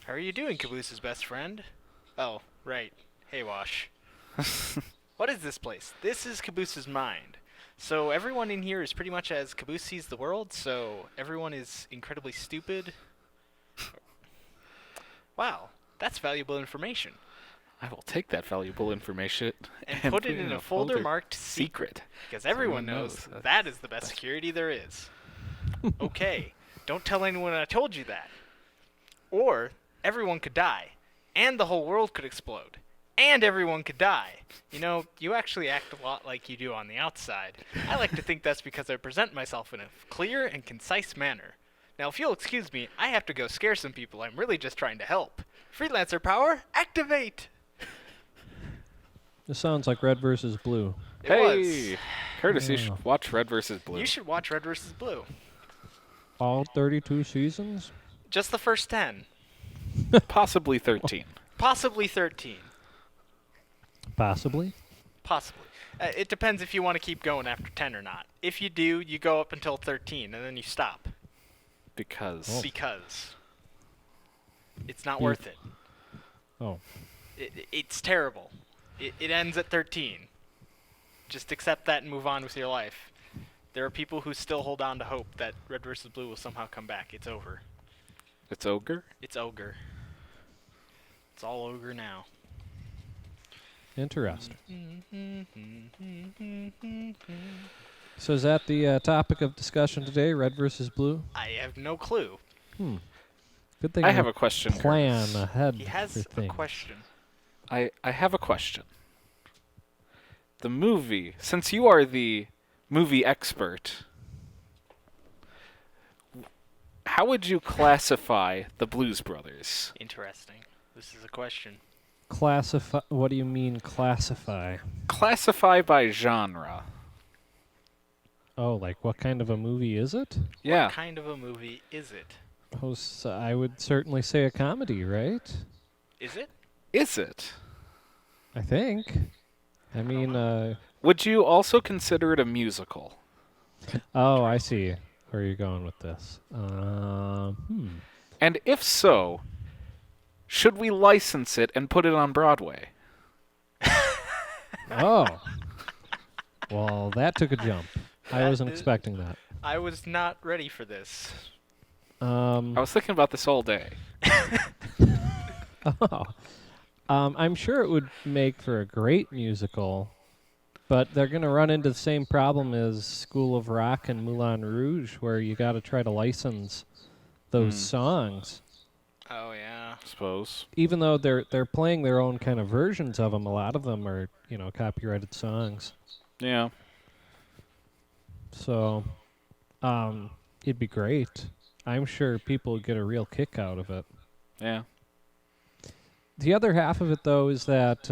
How are you doing, Caboose's best friend? Oh, right. Hey, Wash. What is this place? This is Caboose's mind. So everyone in here is pretty much as Caboose sees the world, so everyone is incredibly stupid. Wow, that's valuable information. I will take that valuable information And put it in a folder marked secret, because everyone Everyone knows knows that is the best security there is. Okay, don't tell anyone I told you that. Or everyone could die, and the whole world could explode, and everyone could die. You know, you actually act a lot like you do on the outside. I like to think that's because I present myself in a clear and concise manner. Now, if you'll excuse me, I have to go scare some people. I'm really just trying to help. Freelancer power, activate! This sounds like Red versus Blue. It Hey, was. Curtis, you Yeah. should watch Red versus Blue. You should watch Red vs. Blue. All 32 seasons? Just the first 10. Possibly 13. Possibly 13. Possibly. Possibly. It depends if you want to keep going after 10 or not. If you do, you go up until 13, and then you stop. Because Because it's not Be- worth it. Oh. It's terrible. It ends at 13. Just accept that and move on with your life. There are people who still hold on to hope that Red vs. Blue will somehow come back. It's over. it's ogre. It's ogre. It's all ogre now. Interesting. So is that the topic of discussion today, Red versus Blue? I have no clue. Good thing I we have a question. plan Curtis. ahead He has for a things. question. I have a question. The movie, since you are the movie expert, how would you classify the Blues Brothers? Interesting. This is a question. Classify. What do you mean classify? Classify by genre. Oh, like what kind of a movie is it? Yeah. What kind of a movie is it? Oh, I would certainly say a comedy, right? Is it? Is it? I think. I mean, Would you also consider it a musical? oh, I see where you're going with this. And if so, should we license it and put it on Broadway? Oh. Well, that took a jump. I That wasn't is- expecting that. I was not ready for this. I was thinking about this all day. Oh. I'm sure it would make for a great musical, but they're going to run into the same problem as School of Rock and Moulin Rouge, where you got to try to license those songs. Oh yeah. I suppose. Even though they're playing their own kind of versions of them, a lot of them are, copyrighted songs. Yeah. So, it'd be great. I'm sure people would get a real kick out of it. Yeah. The other half of it, though, is that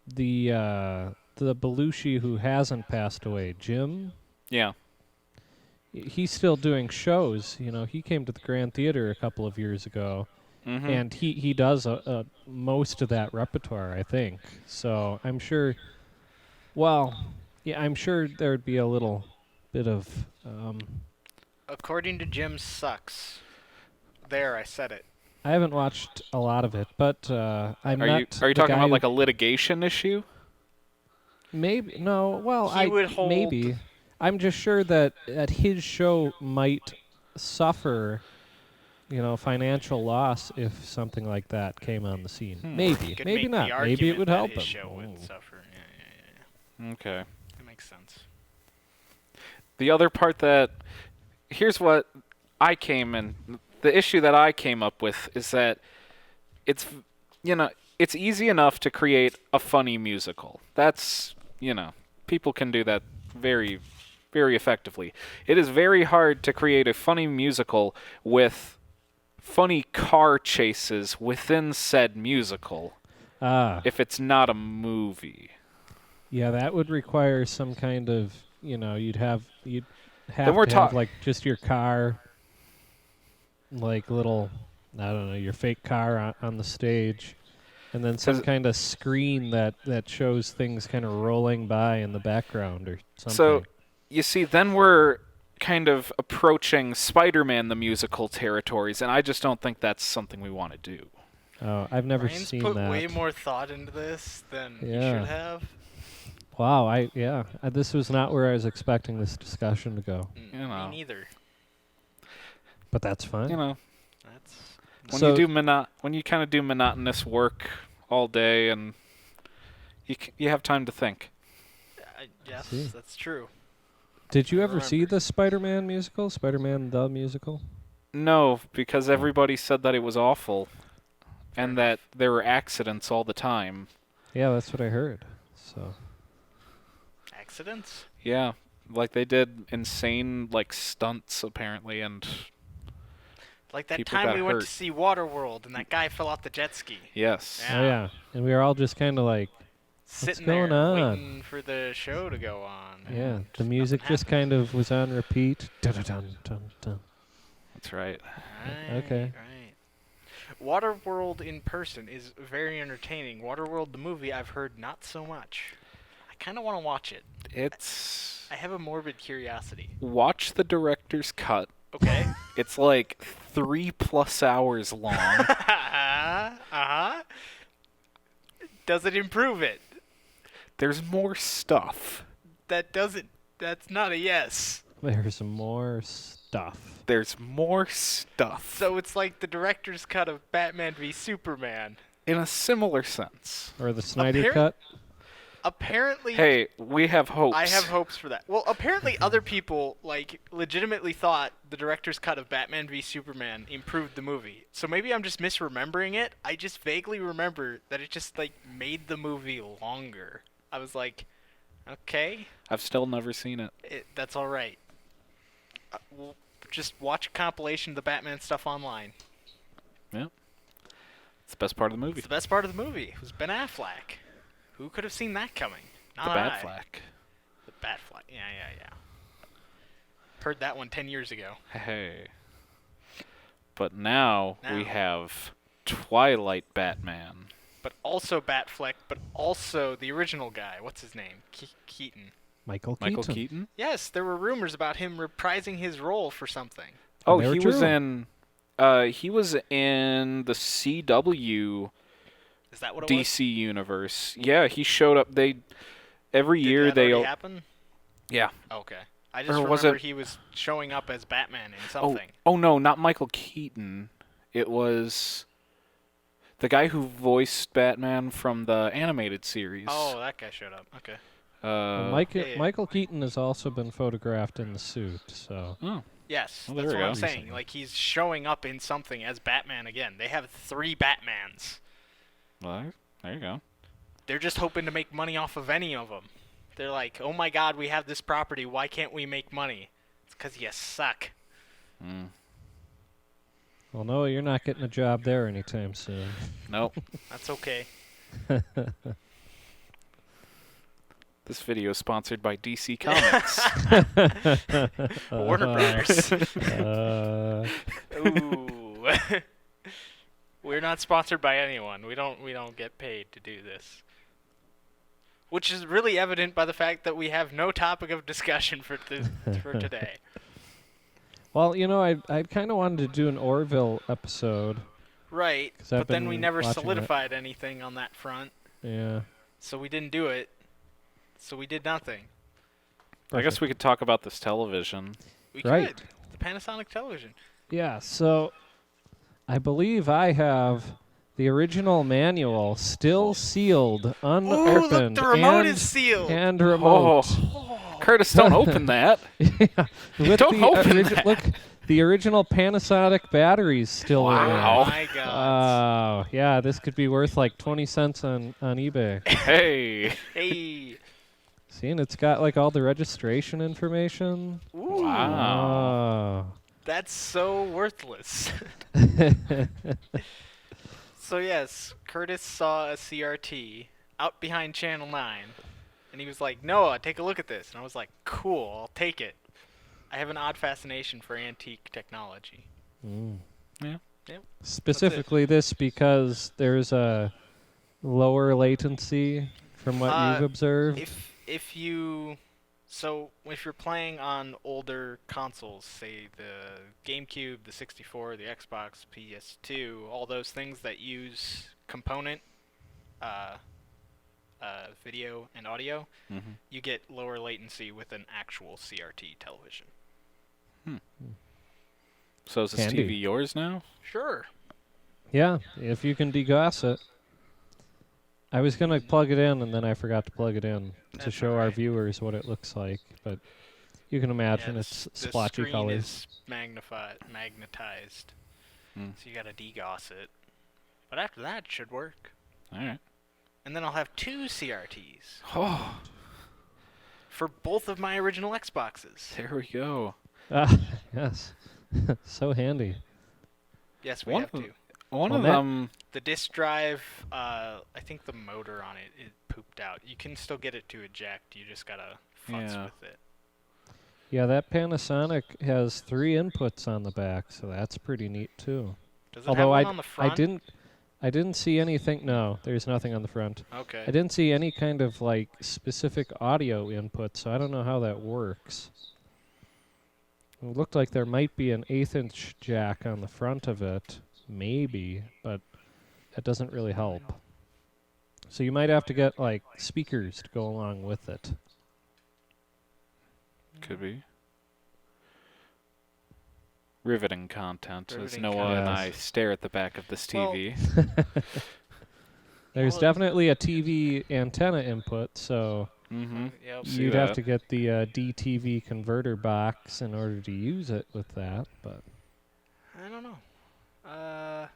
the Belushi who hasn't passed away, Jim, Yeah. he's still doing shows. He came to the Grand Theater a couple of years ago, Mm-hmm. and he does most of that repertoire, I think. So I'm sure. Well, yeah, I'm sure there'd be a little bit of. According to Jim Sucks. There, I said it. I haven't watched a lot of it, but I'm Are not. you the talking guy about who- like a litigation issue? Maybe no. Well, He would hold- maybe. I'm just sure that his show might suffer, financial loss if something like that came on the scene. Maybe, You could maybe make not. the Maybe it argument would that help his him. show would Oh. suffer. Yeah. Okay. That makes sense. The other part that here's what the issue that I came up with is that it's it's easy enough to create a funny musical. That's people can do that very very effectively. It is very hard to create a funny musical with funny car chases within said musical Ah, if it's not a movie. yeah, that would require some kind of, you'd have we're to have talk- like just your car, like little, I don't know, your fake car on the stage, and then some 'Cause- kind of screen that shows things kind of rolling by in the background or something. So, you see, then we're kind of approaching Spider-Man the musical territories, and I just don't think that's something we want to do. Oh, I've never Ryan's seen put that. way more thought into this than he Yeah. should have. Wow, this was not where I was expecting this discussion to go. You know. Me neither. But that's fine. You know, That's when So- you do when you kind of do monotonous work all day, and you have time to think. yes, See. that's true. Did you I ever see remember. the Spider-Man musical? Spider-Man the musical? No, because everybody said that it was awful, Fair and enough. that there were accidents all the time. Yeah, that's what I heard. So Accidents? Yeah, like they did insane like stunts apparently, and Like that People time got we went to hurt. see Waterworld and that guy fell off the jet ski. yes. Yeah. Oh yeah, and we were all just kind of like, Sitting going there on? waiting for the show to go on. yeah, and the music nothing just kind of was on repeat. Dun-dun-dun, dun-dun. That's right. happened. Okay. Right. Waterworld in person is very entertaining. Waterworld the movie I've heard not so much. I kind of want to watch it. It's I have a morbid curiosity. watch the director's cut. Okay. It's like 3+ hours long. uh-huh. Does it improve it? There's more stuff. That's not a yes. There's more stuff. There's more stuff. So it's like the director's cut of Batman v Superman. In a similar sense. Or the Snyder Appar- cut. Apparently, Hey, we have hopes. I have hopes for that. Well, apparently other people like legitimately thought the director's cut of Batman v Superman improved the movie. So maybe I'm just misremembering it. I just vaguely remember that it just like made the movie longer. I was like, okay, I've still never seen it. that's all right. We'll just watch a compilation of the Batman stuff online. It's the best part of the movie. It's the best part of the movie. It was Ben Affleck. Who could have seen that coming? Not The I. bad flack. The Batfleck. Yeah. Heard that one 10 years ago. Hey. But now we Now. have Twilight Batman. But also Batfleck, but also the original guy. What's his name? Keaton. Michael Michael Keaton. Keaton? Yes, there were rumors about him reprising his role for something. Oh, They were he was true. in the CW Is that what it was? DC universe. Yeah, he showed up. Every Did year that they already happen? Yeah. Okay. I just Or was remember it- he was showing up as Batman in Oh, something. oh no, not Michael Keaton. It was the guy who voiced Batman from the animated series. Oh, that guy showed up. Okay. Well, yeah. Michael Keaton has also been photographed in the suit. So Oh, Yes, Well, that's there what we I'm go. saying. Like, he's showing up in something as Batman again. They have 3 Batmans. well, there you go. They're just hoping to make money off of any of them. They're like, oh my god, we have this property. Why can't we make money? It's because you suck. Mm. well, no, you're not getting a job there anytime soon. Nope. That's okay. This video is sponsored by DC Comics. Warner Brothers. Uh, Ooh. We're not sponsored by anyone. We don't get paid to do this. Which is really evident by the fact that we have no topic of discussion for today. well, I kind of wanted to do an Orville episode. Right, 'Cause I've but then we been never watching that. solidified anything on that front, Yeah. so we didn't do it. So we did nothing. I guess we could talk about this television. We Right. could. The Panasonic television. Yeah, so I believe I have the original manual still sealed, Ooh, unopened, look, the remote and, is sealed. and remote. Oh, Curtis, don't open that. Yeah, with Don't the open origi- that. Look, the original Panasonic batteries still in there. Wow. Oh my god. Oh, yeah, this could be worth like 20 cents on eBay. Hey. Hey. See, and it's got like all the registration information. Ooh. Wow. Oh. That's so worthless. So yes, Curtis saw a CRT out behind Channel 9, and he was like, Noah, take a look at this. And I was like, cool, I'll take it. I have an odd fascination for antique technology. Mm. Yeah. Yep. Specifically this because there's a lower latency from what you've observed. If you So if you're playing on older consoles, say the GameCube, the 64, the Xbox, PS2, all those things that use component uh, video and audio, Mm-hmm. you get lower latency with an actual CRT television. So is this Handy. TV yours now? Sure. Yeah, if you can degauss it. I was gonna plug it in, and then I forgot to plug it in to That's show our alright. viewers what it looks like. But you can imagine Yeah, it's the splotchy screen colors. is magnetized, Mm. so you gotta degauss it. But after that, it should work. All right. And then I'll have 2 CRTs Oh, for both of my original Xboxes. there we go. Ah, yes, so handy. Yes, we One have of 2. One Well, of Matt- them. The disk drive, I think the motor on it pooped out. You can still get it to eject. You just gotta futz Yeah. with it. Yeah, that Panasonic has 3 inputs on the back, so that's pretty neat too. Does it Although have one on the front? I didn't see anything. No, there's nothing on the front. Okay. I didn't see any kind of like specific audio input, so I don't know how that works. It looked like there might be an 1/8" jack on the front of it, maybe, but that doesn't really help. So you might have to get like speakers to go along with it. Could be. Riveting content as Riveting Noah and I content. stare at the back of this Well, TV. There's Well, definitely a TV antenna input, so Mm-hmm. Yep. See you'd have that. to get the DTV converter box in order to use it with that. But I don't know.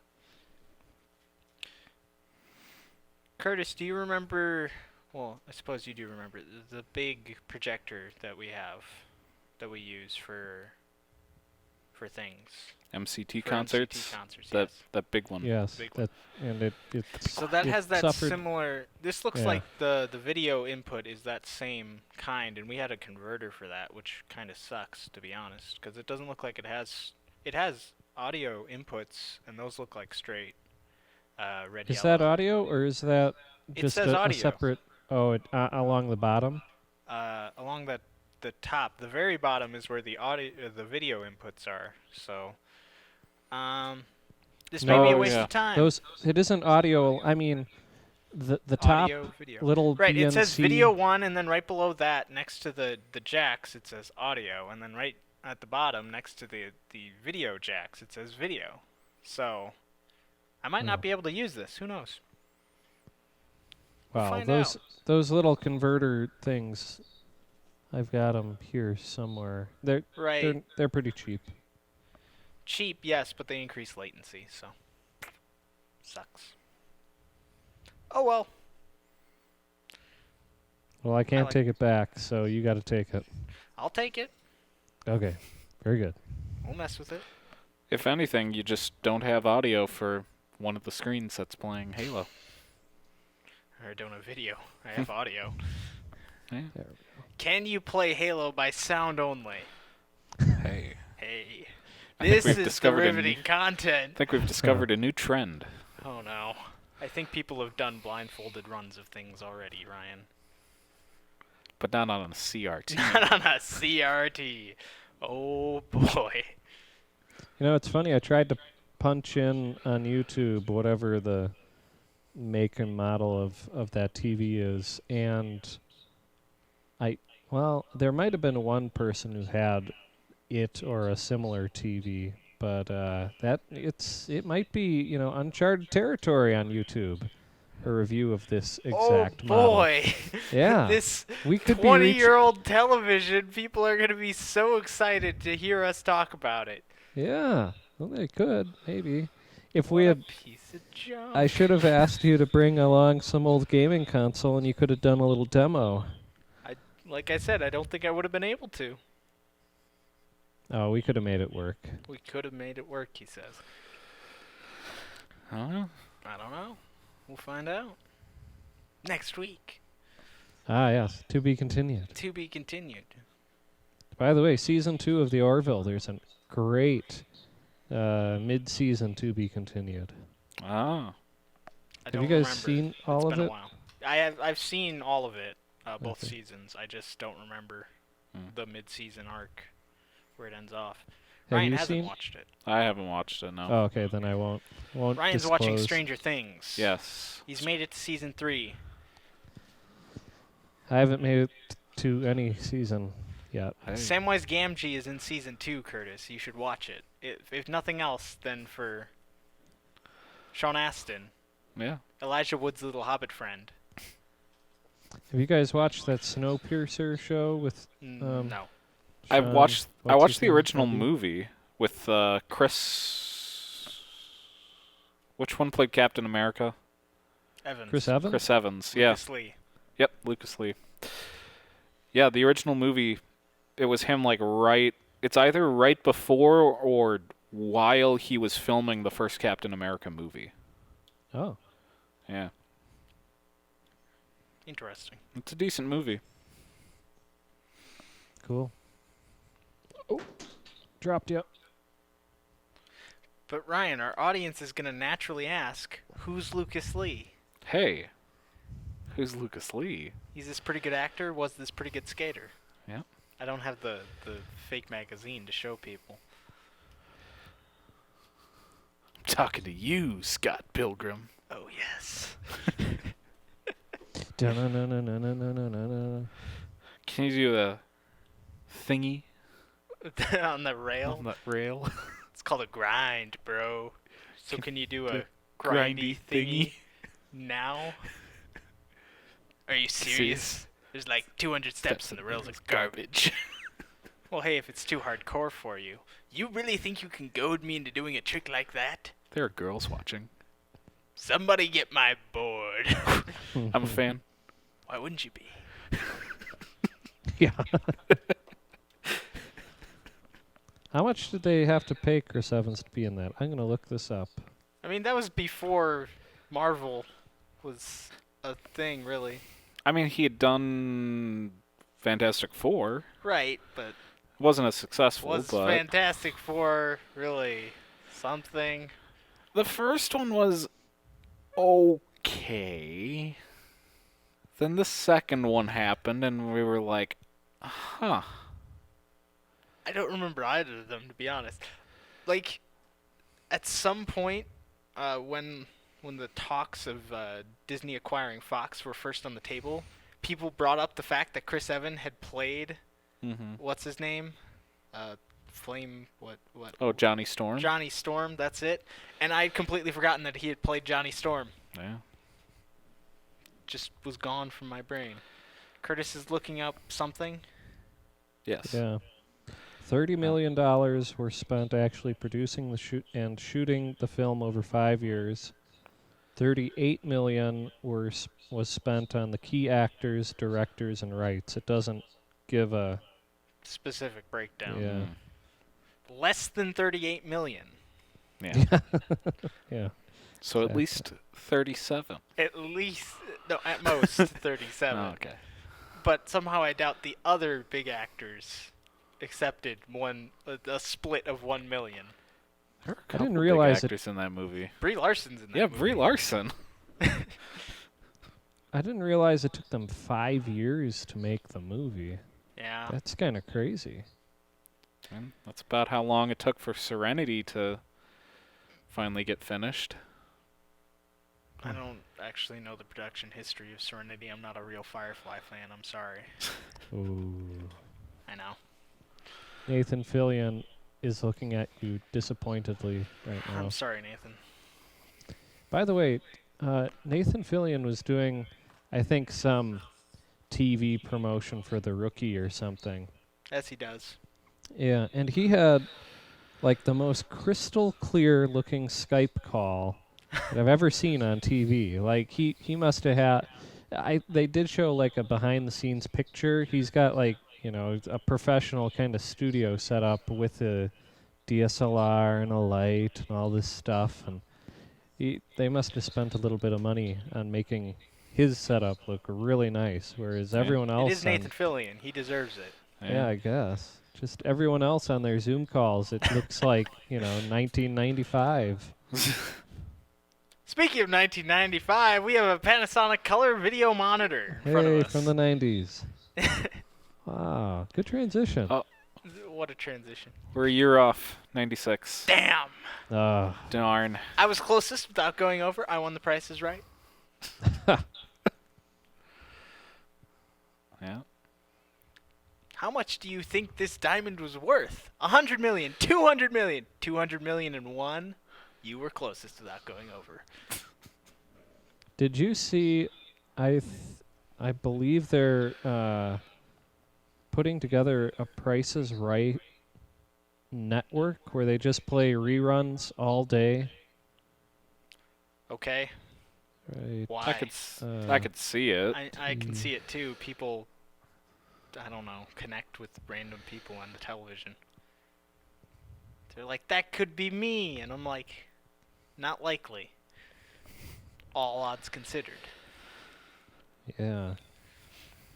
Curtis, do you remember? Well, I suppose you do remember the big projector that we have, that we use for things. MCT For concerts. MCT concerts, That yes. that big one. yes, Big one. that and it's So that it has that suffered- similar. This looks Yeah. like the video input is that same kind, and we had a converter for that, which kind of sucks, to be honest, because it doesn't look like it has. It has audio inputs, and those look like straight red. Is yellow. that audio or is that It just says a audio. separate? Oh, along the bottom. Along the top, the very bottom is where the audio, the video inputs are. So, this may be a No, waste yeah. of time. Those it isn't audio. I mean, the top audio, video. little Right, BNC. it says video 1, and then right below that, next to the jacks, it says audio, and then right at the bottom, next to the video jacks, it says video. So, I might Oh. not be able to use this. Who knows? Wow, find those little converter things. I've got them here somewhere. Right. They're pretty cheap. Cheap, yes, but they increase latency, so sucks. Oh well. Well, I can't like take it back, so you got to take it. I'll take it. Okay, very good. We'll mess with it. If anything, you just don't have audio for one of the screens that's playing Halo. I don't have video. I have audio. Yeah. There Can you play Halo by sound only? Hey. Hey. I think This we've is the discovered a new- riveting content. I think we've discovered a new trend. Oh no. I think people have done blindfolded runs of things already, Ryan. But not on a CRT. Not on a CRT. Oh boy. You know, it's funny. I tried to punch in on YouTube whatever the make and model of that TV is, and there might have been one person who had it or a similar TV, but it might be uncharted territory on YouTube. A review of this exact oh model. boy. Yeah, This we could be 20-year-old television, people are going to be so excited to hear us talk about it. Yeah, well, they could maybe. If What we a had, piece of junk. I should have asked you to bring along some old gaming console, and you could have done a little demo. Like I said, I don't think I would have been able to. Oh, we could have made it work. We could have made it work, he says. I don't know. I don't know. We'll find out. Next week. Ah, yes, to be continued. To be continued. By the way, season 2 of the Orville, there's a great mid-season to be continued. Ah. I Have don't you guys remember. seen all It's of been it? a while. I've seen all of it, both Okay. seasons. I just don't remember the mid-season arc where it ends off. Have Ryan you hasn't seen? watched it. I haven't watched it, no. Oh, okay, then I won't. Ryan's disclose. watching Stranger Things. Yes. He's made it to season 3. I haven't made it to any season yet. Hey. Samwise Gamgee is in season 2, Curtis. You should watch it. If nothing else, then for Sean Astin, Yeah. Elijah Wood's little hobbit friend. Have you guys watched that Snowpiercer show with? No. I Sean- watched what's his the name? original Pepe? movie with Chris. Which one played Captain America? Evans. Chris Evans. Chris Evans. Yeah. Lucas Lee. Yep, Lucas Lee. Yeah, the original movie, it was him it's either right before or while he was filming the first Captain America movie. Oh, Yeah. Interesting. It's a decent movie. cool. Oh, dropped you. But Ryan, our audience is going to naturally ask, who's Lucas Lee? Hey, who's Lucas Lee? He's this pretty good actor, was this pretty good skater. Yeah. I don't have the fake magazine to show people. I'm talking to you, Scott Pilgrim. Oh, yes. Dun-dun-dun-dun-dun-dun-dun-dun. Can you do a thingy On the rail. on that rail? It's called a grind, bro. So can you do a grindy grindy thingy now? Are you serious? There's like 200 steps and the rails are garbage. Well, hey, if it's too hardcore for you, you really think you can goad me into doing a trick like that? There are girls watching. Somebody get my board. I'm a fan. Why wouldn't you be? Yeah. How much did they have to pay Chris Evans to be in that? I'm gonna look this up. I mean, that was before Marvel was a thing, really. I mean, he had done Fantastic Four. Right, but It wasn't as successful, was but Fantastic Four really something? the first one was okay. Then the second one happened, and we were like, huh. I don't remember either of them, to be honest. Like, at some point, when the talks of Disney acquiring Fox were first on the table, people brought up the fact that Chris Evans had played what's his name, Flame what? Oh, Johnny Storm? Johnny Storm. That's it. And I'd completely forgotten that he had played Johnny Storm. Yeah. Just was gone from my brain. Curtis is looking up something. Yes. Yeah. $30 million were spent actually producing the shooting the film over 5 years. $38 million was spent on the key actors, directors, and rights. It doesn't give a Specific breakdown. yeah. Less than 38 million. Yeah. Yeah. So at Exactly. least 37. At least, no, at most 37. Oh, okay. But somehow I doubt the other big actors accepted a split of 1 million. There were a I couple didn't big realize it- actors in that movie. Brie Larson's in that Yeah, movie. Brie Larson. I didn't realize it took them 5 years to make the movie. Yeah. That's kind of crazy. And that's about how long it took for Serenity to finally get finished. I don't actually know the production history of Serenity. I'm not a real Firefly fan. I'm sorry. Ooh. I know. Nathan Fillion is looking at you disappointedly right now. I'm sorry, Nathan. By the way, Nathan Fillion was doing, I think, some TV promotion for The Rookie or something. Yes, he does. Yeah, and he had like the most crystal clear looking Skype call that I've ever seen on TV. Like he must have had they did show like a behind the scenes picture. He's got like, you know, a professional kind of studio set up with a DSLR and a light and all this stuff, and they must have spent a little bit of money on making his setup look really nice, whereas Yeah. everyone else It is Nathan Fillion. He deserves it. yeah, I guess. Just everyone else on their Zoom calls, it looks like, 1995. Speaking of 1995, we have a Panasonic color video monitor in front Hey, of us. from the 90s. Wow, good transition. Oh. What a transition. We're a year off. 96. Damn! Darn. I was closest without going over. I won the Price is Right. Yeah. How much do you think this diamond was worth? 100 million, 200 million, 200 million and one. You were closest without going over. Did you see? I believe they're putting together a Price is Right network where they just play reruns all day. Okay. Right. Why? I could see it. I can see it too. People, I don't know, connect with random people on the television. They're like, that could be me. And I'm like, not likely. All odds considered. Yeah.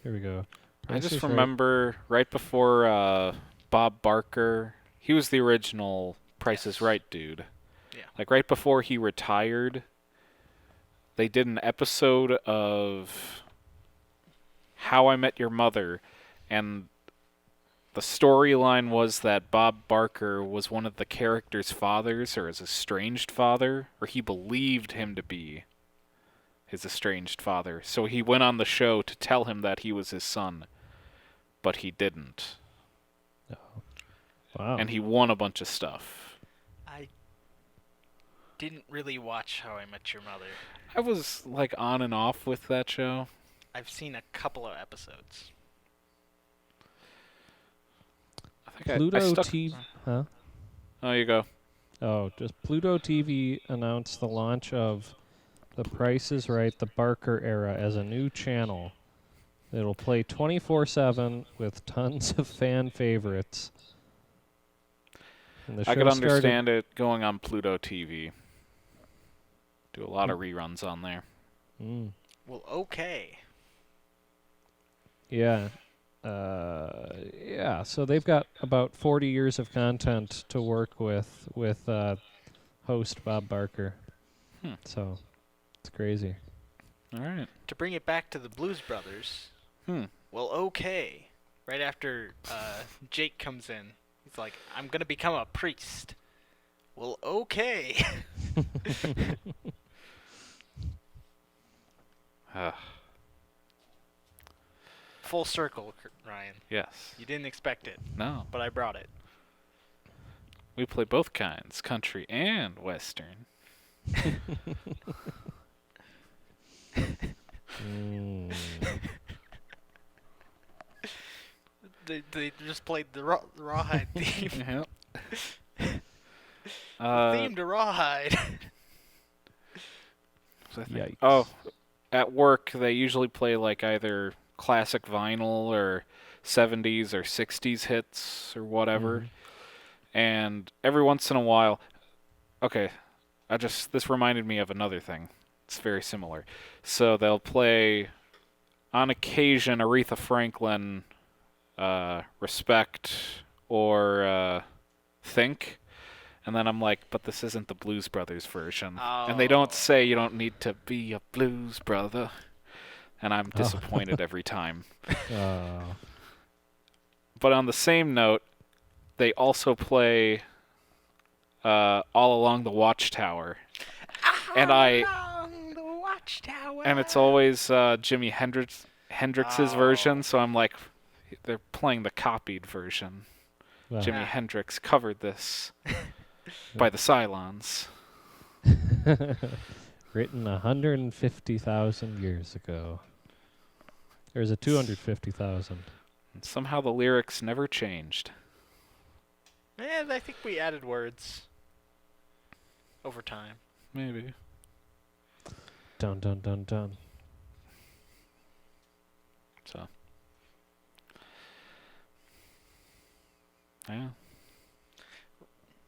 Here we go. I Price just is Right. remember right before Bob Barker, he was the original Price is Right dude. Yeah. Like right before he retired, they did an episode of How I Met Your Mother, and the storyline was that Bob Barker was one of the characters' fathers, or his estranged father, or he believed him to be his estranged father. So he went on the show to tell him that he was his son, but he didn't. Wow. And he won a bunch of stuff. I didn't really watch How I Met Your Mother. I was like on and off with that show. I've seen a couple of episodes. I think Pluto I stuck. TV. Huh? Oh, you go. Oh, just Pluto TV announced the launch of The Price is Right, the Barker era, as a new channel. It'll play 24/7 with tons of fan favorites. And the I could show started- understand it going on Pluto TV. Do a lot of reruns on there. Mm. Well, okay. Yeah. Yeah, so they've got about 40 years of content to work with host Bob Barker. So, it's crazy. All right. To bring it back to the Blues Brothers, well, okay. Right after Jake comes in, he's like, I'm going to become a priest. Well, okay. Full circle, Ryan. Yes. You didn't expect it, No. but I brought it. We play both kinds, country and western. Mm. They just played the Rawhide theme. Yep. Theme to Rawhide. Yikes. Oh, at work they usually play like either classic vinyl or 70s or 60s hits or whatever. And every once in a while, okay, this reminded me of another thing. It's very similar. So they'll play, on occasion, Aretha Franklin, Respect, or Think. And then I'm like, but this isn't the Blues Brothers version. And they don't say you don't need to be a blues brother. And I'm disappointed every time. But on the same note, they also play All Along the Watchtower. Along the Watchtower. And it's always Jimi Hendrix's version, so I'm like, they're playing the copied version. Wow. Jimi Hendrix covered this by the Cylons. Written 150,000 years ago. There's a 250,000. And somehow the lyrics never changed. And I think we added words over time. Maybe. Dun dun dun dun. So. Yeah.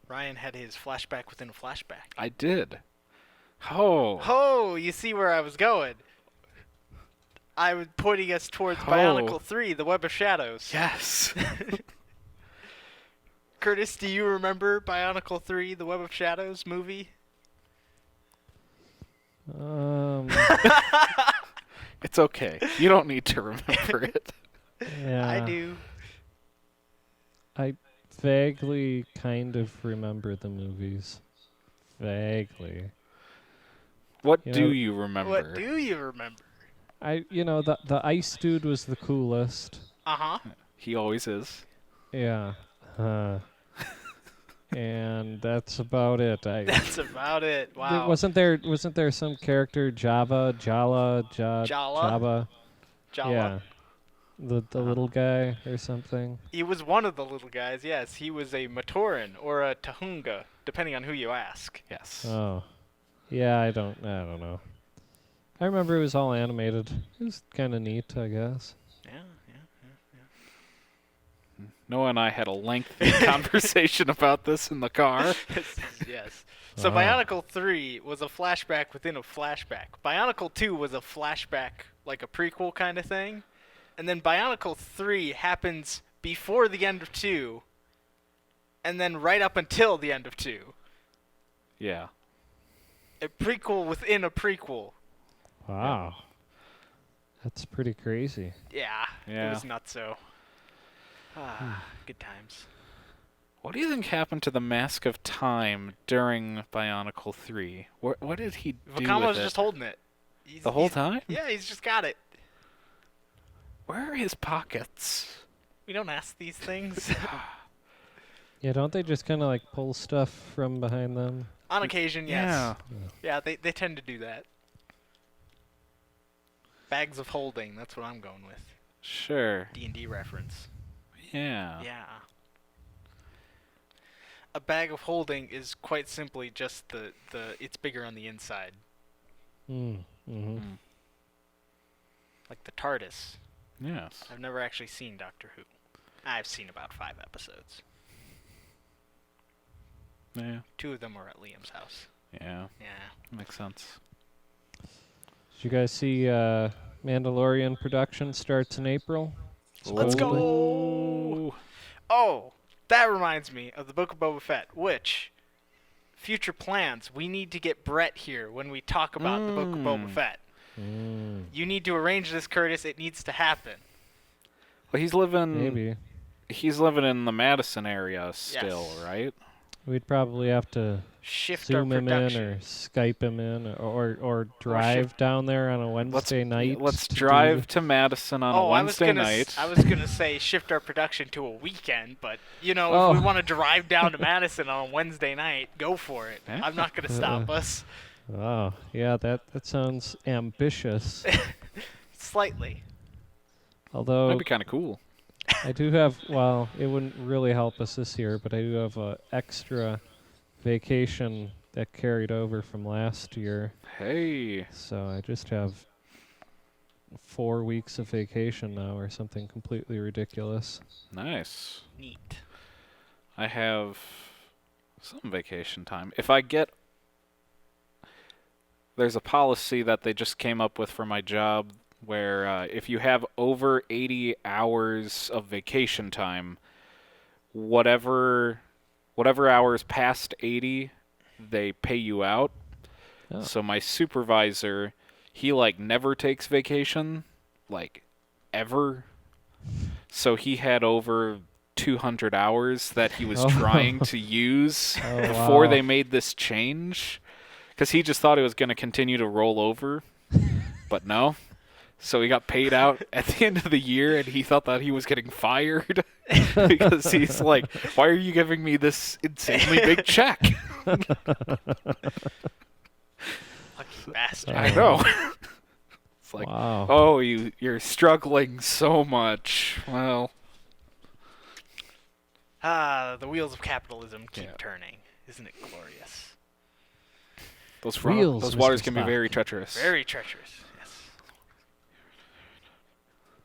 Ryan had his flashback within a flashback. I did. Oh. Oh, you see where I was going. I was pointing us towards Bionicle 3, The Web of Shadows. Yes. Curtis, do you remember Bionicle 3, The Web of Shadows movie? It's okay. You don't need to remember it. Yeah. I do. I vaguely kind of remember the movies. Vaguely. What You do know, you remember? What do you remember? The ice dude was the coolest. Uh-huh. He always is. Yeah. And that's about it. That's about it. Wow. Wasn't there some character Java, Jala? Java? Jala? Yeah. The little guy or something. He was one of the little guys, yes. He was a Matoran or a Tahunga, depending on who you ask. Yes. Oh. Yeah, I don't know. I remember it was all animated. It was kind of neat, I guess. Yeah. Noah and I had a lengthy conversation about this in the car. Yes. So Bionicle 3 was a flashback within a flashback. Bionicle 2 was a flashback, like a prequel kind of thing. And then Bionicle 3 happens before the end of 2, and then right up until the end of 2. Yeah. A prequel within a prequel. Wow. That's pretty crazy. Yeah. Yeah. It was nutso. Good times. What do you think happened to the Mask of Time during Bionicle 3? What did he do Vakama with was it? just holding it. The whole time? Yeah, he's just got it. Where are his pockets? We don't ask these things. Yeah, don't they just kind of like pull stuff from behind them? On occasion, yes. Yeah. Yeah, they tend to do that. Bags of holding, that's what I'm going with. Sure. D&D reference. Yeah. Yeah. A bag of holding is quite simply just the it's bigger on the inside. Mm-hmm. Like the TARDIS. Yes. I've never actually seen Doctor Who. I've seen about 5 episodes. Yeah. 2 of them were at Liam's house. Yeah. Yeah. Makes sense. Did you guys see Mandalorian production starts in April? Let's supposedly? go! Oh, that reminds me of the Book of Boba Fett, which, future plans, we need to get Brett here when we talk about the Book of Boba Fett. You need to arrange this, Curtis. It needs to happen. Well, he's living. Maybe. He's living in the Madison area still, Yes. right? We'd probably have to Shift Zoom our him production. in or Skype him in or drive down there on a Wednesday night. Let's to drive to Madison on a Wednesday night. I was gonna say shift our production to a weekend, but if Oh. we want to drive down to Madison on a Wednesday night, go for it. Yeah. I'm not gonna stop us. Oh, yeah, that sounds ambitious. Slightly. Although That'd be kind of cool. I do have, well, it wouldn't really help us this year, but I do have a extra vacation that carried over from last year. Hey. So I just have 4 weeks of vacation now or something completely ridiculous. Nice. Neat. I have some vacation time. If I get... There's a policy that they just came up with for my job where if you have over 80 hours of vacation time, whatever hours past 80, they pay you out. Oh. So my supervisor, he never takes vacation, ever. So he had over 200 hours that he was trying to use before they made this change, because he just thought it was going to continue to roll over, but no. So he got paid out at the end of the year, and he thought that he was getting fired because he's like, "Why are you giving me this insanely big check?" Lucky bastard. I know. It's like, Wow. oh, you're struggling so much. Well, The wheels of capitalism keep Yeah. turning. Isn't it glorious? those Wheels, those waters Mr. can be Spock. very treacherous. Very treacherous. Yes.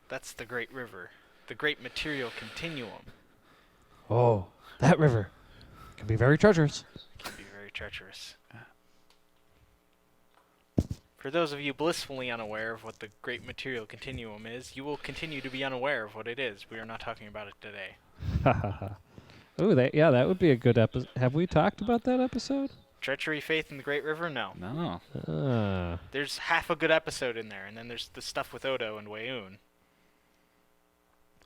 That's the Great River. The Great Material Continuum. Oh, that river can be very treacherous. Can be very treacherous. For those of you blissfully unaware of what the Great Material Continuum is, you will continue to be unaware of what it is. We are not talking about it today. Ooh, that would be a good episode. Have we talked about that episode? Treachery, faith in the Great River? No. No. There's half a good episode in there, and then there's the stuff with Odo and Wayoon.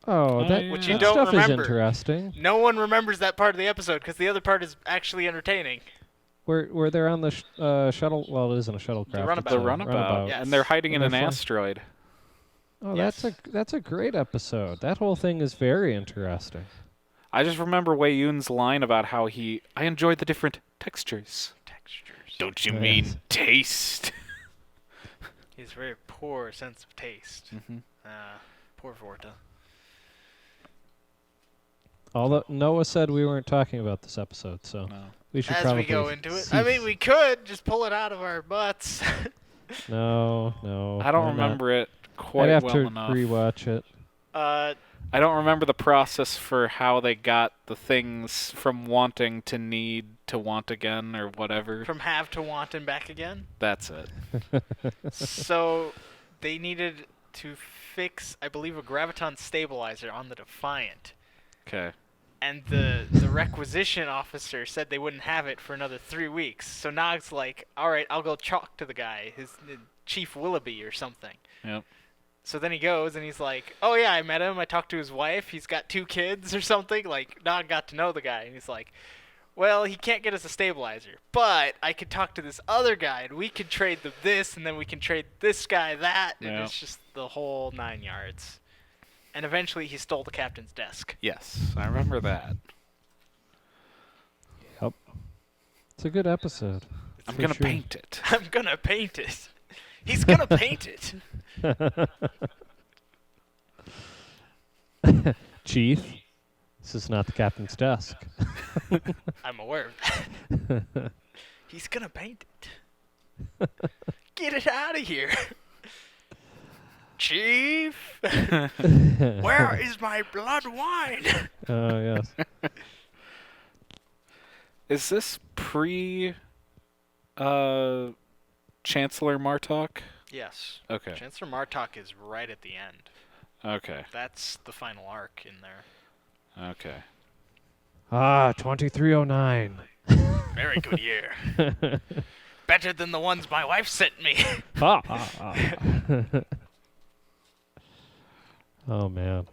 Oh, that, Which you that don't stuff remember. is interesting. No one remembers that part of the episode because the other part is actually entertaining. Where they're on the shuttle. Well, it isn't a shuttlecraft. runabout. It's The a runabout, Yes. and they're hiding And in they're an fly- asteroid. Oh, Yes. that's a great episode. That whole thing is very interesting. I just remember Wei Yun's line about how I enjoy the different textures. Textures. Don't you Yes. mean taste? He has very poor sense of taste. Mm-hmm. Poor Vorta. Although Noah said we weren't talking about this episode, so No. we should As probably we go into it, I mean, we could just pull it out of our butts. No. I don't why not? remember it I'd quite have well to enough. rewatch it. I don't remember the process for how they got the things from wanting to need to want again or whatever. From have to want and back again. That's it. So they needed to fix, I believe, a graviton stabilizer on the Defiant. Okay. And the requisition officer said they wouldn't have it for another 3 weeks. So Nog's like, all right, I'll go talk to the guy, Chief Willoughby or something. Yep. So then he goes and he's like, oh yeah, I met him. I talked to his wife. He's got 2 kids or something. Like, Nog got to know the guy. And he's like, well, he can't get us a stabilizer. But I could talk to this other guy and we could trade them this and then we can trade this guy that. And Yeah. it's just the whole 9 yards. And eventually he stole the captain's desk. Yes, I remember that. Yep. It's a good episode. I'm for gonna sure. paint it. I'm gonna paint it. He's gonna paint it. Chief, this is not the captain's desk. I'm aware of that. He's gonna paint it. Get it out of here. Chief, where is my blood wine? Oh, yes. Is this pre Chancellor Martok? Yes. Okay. Chancellor Martok is right at the end. Okay. That's the final arc in there. Okay. 2309. Very good year. Better than the ones my wife sent me. Oh, man.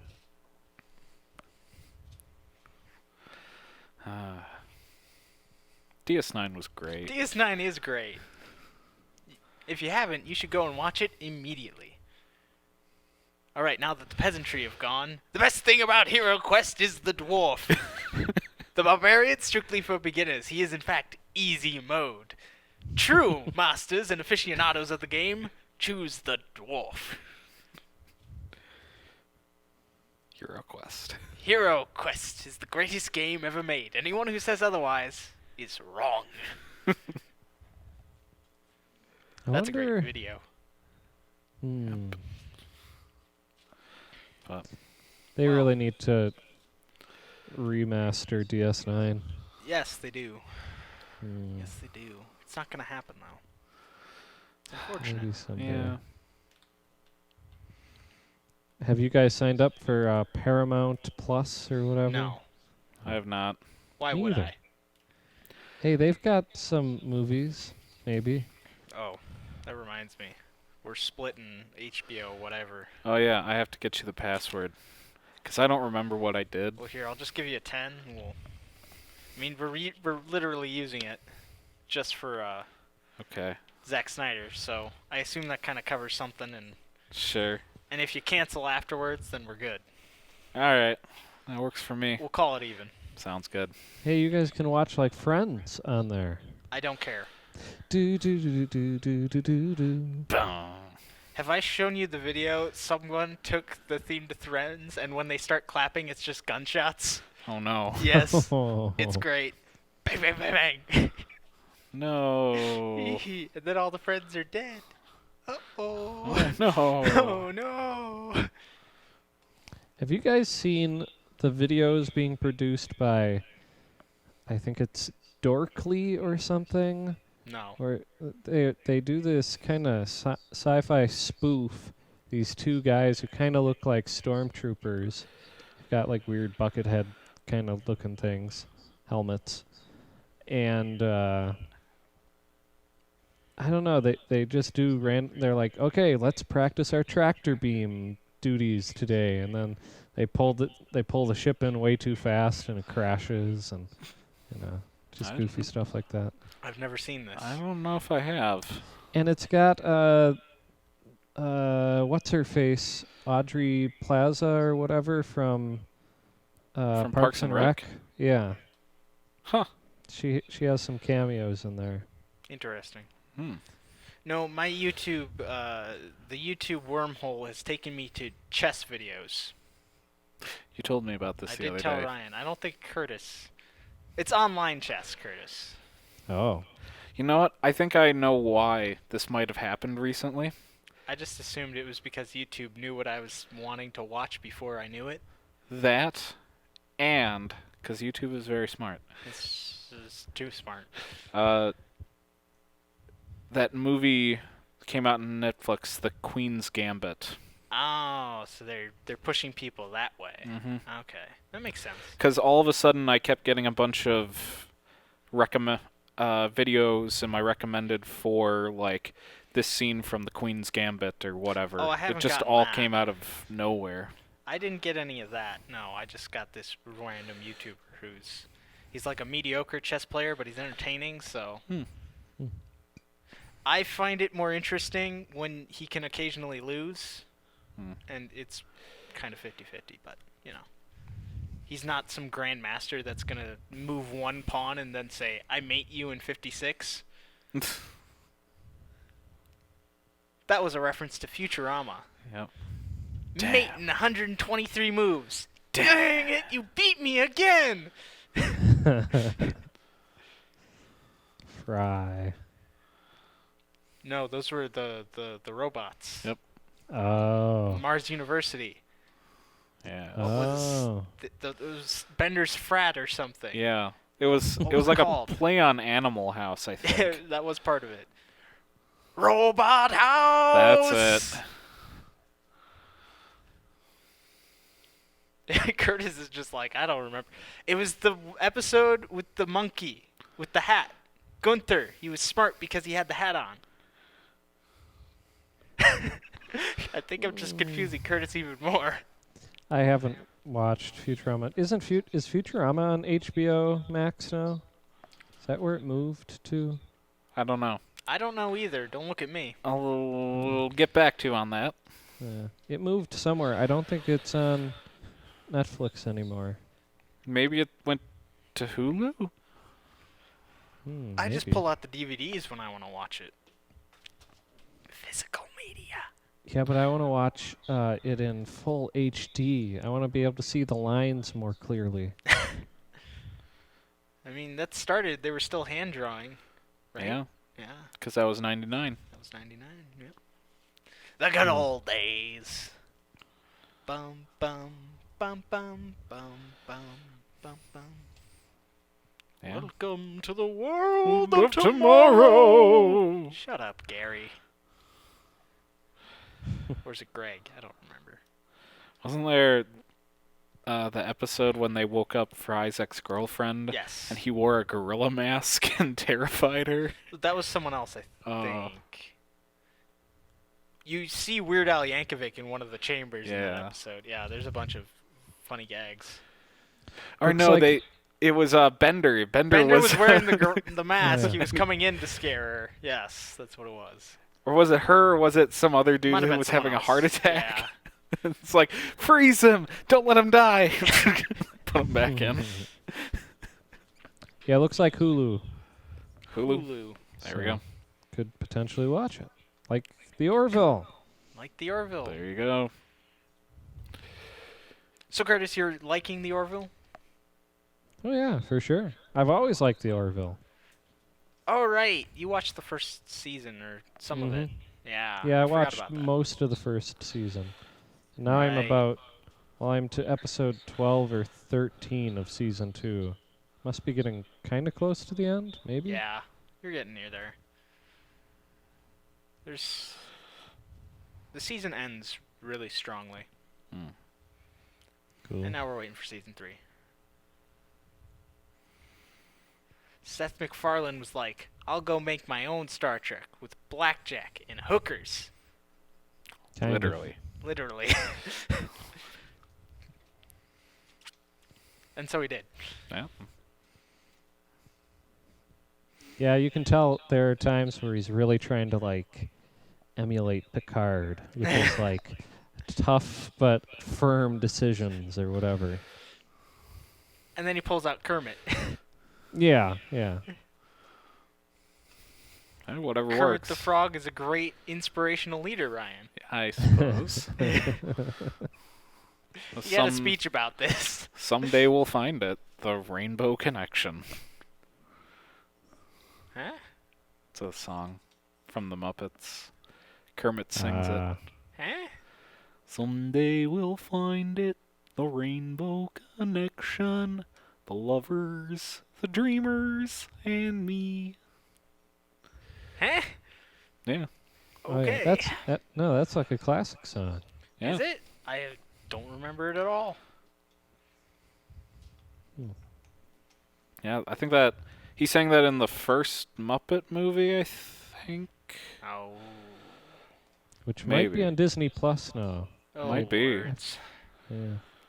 DS9 was great. DS9 is great. If you haven't, you should go and watch it immediately. Alright, now that the peasantry have gone, the best thing about Hero Quest is the dwarf. The barbarian, strictly for beginners. He is in fact easy mode. True masters and aficionados of the game, choose the dwarf. HeroQuest. Hero Quest is the greatest game ever made. Anyone who says otherwise is wrong. That's a great video. But They Wow. really need to remaster DS9. Yes, they do. Hmm. Yes, they do. It's not gonna happen though. It's unfortunate. Maybe someday. yeah. Have you guys signed up for Paramount Plus or whatever? No. I have not. Why Me would either. I? Hey, they've got some movies, maybe. Oh, that reminds me. We're splitting HBO, whatever. Oh yeah, I have to get you the password. Because I don't remember what I did. Well, here, I'll just give you a 10. I mean, we're literally using it just for Okay. Zack Snyder, so I assume that kind of covers something. Sure. And if you cancel afterwards, then we're good. Alright. That works for me. We'll call it even. Sounds good. Hey, you guys can watch like Friends on there. I don't care. Do do do do do do do do. Boom. Have I shown you the video? Someone took the theme to Friends, and when they start clapping, it's just gunshots. Oh no. Yes, Oh. it's great. Bang, bang, bang, bang. No. And then all the friends are dead. Uh-oh. Oh, no. Oh, no. Have you guys seen the videos being produced by, I think it's Dorkly or something? No. Where they do this kind of sci-fi spoof. These 2 guys who kind of look like stormtroopers. They've got like weird bucket head kind of looking things, helmets, and I don't know. They just do they're like, okay, let's practice our tractor beam duties today, and then they pull the ship in way too fast and it crashes, and just goofy stuff like that. I've never seen this. I don't know if I have. And it's got what's her face, Audrey Plaza or whatever from Parks and Rec. Yeah. Huh. She has some cameos in there. Interesting. Hmm. No, my YouTube, the YouTube wormhole has taken me to chess videos. You told me about this the other I did tell day. Ryan. I don't think Curtis. It's online chess, Curtis. Oh. You know what? I think I know why this might have happened recently. I just assumed it was because YouTube knew what I was wanting to watch before I knew it. That, and because YouTube is very smart. It's too smart. That movie came out on Netflix, The Queen's Gambit. Oh, so they're pushing people that way. Mm-hmm. Okay, that makes sense. Because all of a sudden I kept getting a bunch of videos in my recommended for like this scene from The Queen's Gambit or whatever. Oh, I haven't It just gotten all that. came out of nowhere. I didn't get any of that. No, I just got this random YouTuber he's like a mediocre chess player, but he's entertaining, so. I find it more interesting when he can occasionally lose, and it's kind of 50-50, but, He's not some grandmaster that's going to move one pawn and then say, I mate you in 56. That was a reference to Futurama. Yep. Mate in 123 moves. Dang it, you beat me again! Fry. No, those were the robots. Yep. Oh. Mars University. Yeah. Oh. It was Bender's frat or something. Yeah. It was What it was was like it a called? play on Animal House, I think. That was part of it. Robot House! That's it. Curtis is just like, I don't remember. It was the episode with the monkey, with the hat. Gunther. He was smart because he had the hat on. I think I'm just confusing Curtis even more. I haven't watched Futurama. Is Futurama on HBO Max now? Is that where it moved to? I don't know. I don't know either. Don't look at me. I'll get back to you on that. Yeah. It moved somewhere. I don't think it's on Netflix anymore. Maybe it went to Hulu? I just maybe. pull out the DVDs when I want to watch it. Physical media. Yeah, but I want to watch it in full HD. I want to be able to see the lines more clearly. I mean, that started, they were still hand drawing, right? Yeah, Yeah, because that was 99. that was 99, yep. The good old days. Bum, bum, bum, bum, bum, bum, bum, bum. Yeah. Welcome to the world Of of tomorrow. tomorrow. Shut up, Gary. Or is it Greg? I don't remember. Wasn't there the episode when they woke up Fry's ex-girlfriend? Yes. And he wore a gorilla mask and terrified her? That was someone else, I Oh. think. You see Weird Al Yankovic in one of the chambers in that Yeah. episode. Yeah, there's a bunch of funny gags. Or Looks no, like- it was Bender. Bender was wearing the mask. Yeah. He was coming in to scare her. Yes, that's what it was. Or was it her, or was it some other dude Might have who been was someone having a else. heart attack? Yeah. It's like, freeze him! Don't let him die! Put him back in. Yeah, it looks like Hulu. Hulu. There we So go. Could potentially watch it. Like The Orville. Like the Orville. There you go. So, Curtis, you're liking the Orville? Oh yeah, for sure. I've always liked The Orville. Oh, right. You watched the first season or some of it. Mhm. Yeah. Yeah, I forgot watched about that. most of the first season. Now I'm Right. I'm to episode 12 or 13 of season 2. Must be getting kind of close to the end, maybe? Yeah, you're getting near there. The season ends really strongly, Cool. and now we're waiting for season 3. Seth MacFarlane was like, I'll go make my own Star Trek with blackjack and hookers. Kind of. Literally. literally. And so he did. Yeah. Yeah, you can tell there are times where he's really trying to like emulate Picard with his like tough but firm decisions or whatever. And then he pulls out Kermit. Yeah. Whatever Kermit works. the Frog is a great inspirational leader, Ryan. I suppose. He had a speech about this. Someday we'll find it. The Rainbow Connection. Huh? It's a song from the Muppets. Kermit sings it. Huh? Someday we'll find it. The Rainbow Connection. The lovers, the dreamers, and me. Huh? Yeah. Oh, yeah. Okay. That's like a classic song. Yeah. Is it? I don't remember it at all. Yeah, I think that he sang that in the first Muppet movie, I think. Oh. Which might be Maybe. on Disney Plus now. Might be. Words. Yeah.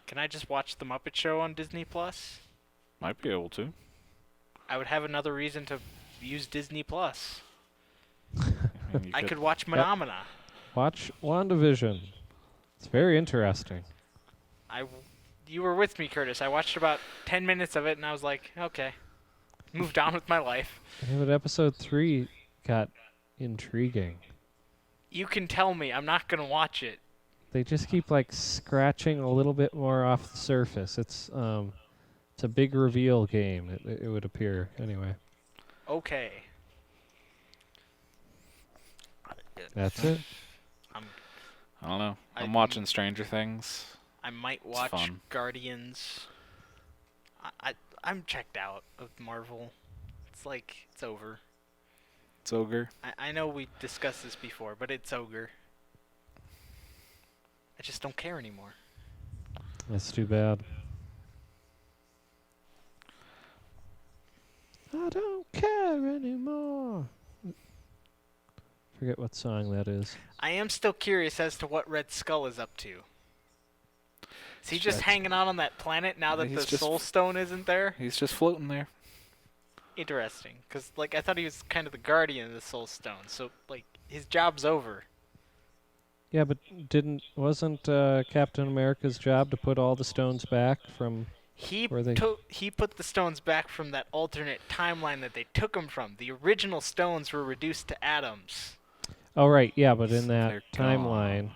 Can I just watch The Muppet Show on Disney Plus? Might be able to. I would have another reason to use Disney Plus. You I could watch Phenomena. Watch WandaVision. It's very interesting. You were with me, Curtis. I watched about 10 minutes of it, and I was like, okay. Moved on with my life. Yeah, but episode 3 got intriguing. You can tell me. I'm not going to watch it. They just keep like scratching a little bit more off the surface. It's a big reveal game. It would appear anyway. Okay. That's it. I don't know. I'm I- watching Stranger Things. I might watch fun. Guardians. I'm checked out of Marvel. It's like, it's over. It's Ogre. I know we discussed this before, but it's ogre. I just don't care anymore. That's too bad. I don't care anymore. Forget what song that is. I am still curious as to what Red Skull is up to. Is he just Red hanging out on that planet now that He's the just Soul Stone isn't there? He's just floating there. Interesting, because like I thought he was kind of the guardian of the Soul Stone, so like his job's over. Yeah, but wasn't Captain America's job to put all the stones back from? He Were they- he put the stones back from that alternate timeline that they took them from. The original stones were reduced to atoms. Oh right, yeah, but in that They're gone. timeline,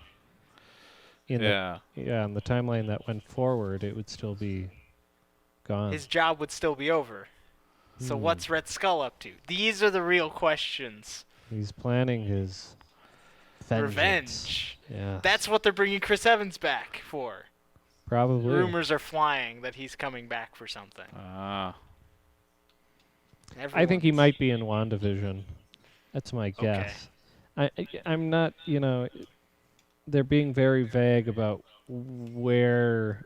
in Yeah. in the timeline that went forward, it would still be gone. His job would still be over. So what's Red Skull up to? These are the real questions. He's planning his vengeance. Revenge. Yeah, That's what they're bringing Chris Evans back for. probably. Rumors are flying that he's coming back for something. Ah. I think he Everyone's- might be in WandaVision. That's my guess. I'm not, they're being very vague about where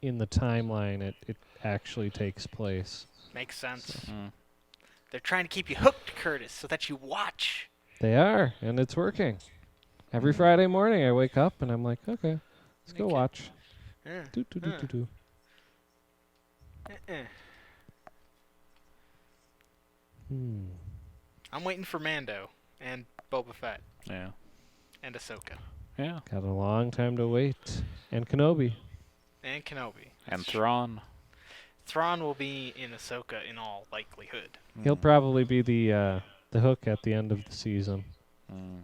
in the timeline it actually takes place. Makes sense. Mm. They're trying to keep you hooked, Curtis, so that you watch. They are, and it's working. Every Friday morning I wake up and I'm like, okay, let's go Okay. watch. Yeah. Do, do, do, Huh. do, do. Hmm. I'm waiting for Mando and Boba Fett Yeah. and Ahsoka Yeah. Got a long time to wait. And Kenobi. and Kenobi. And Thrawn. Thrawn will be in Ahsoka in all likelihood. He'll probably be the hook at the end of the season. Mm.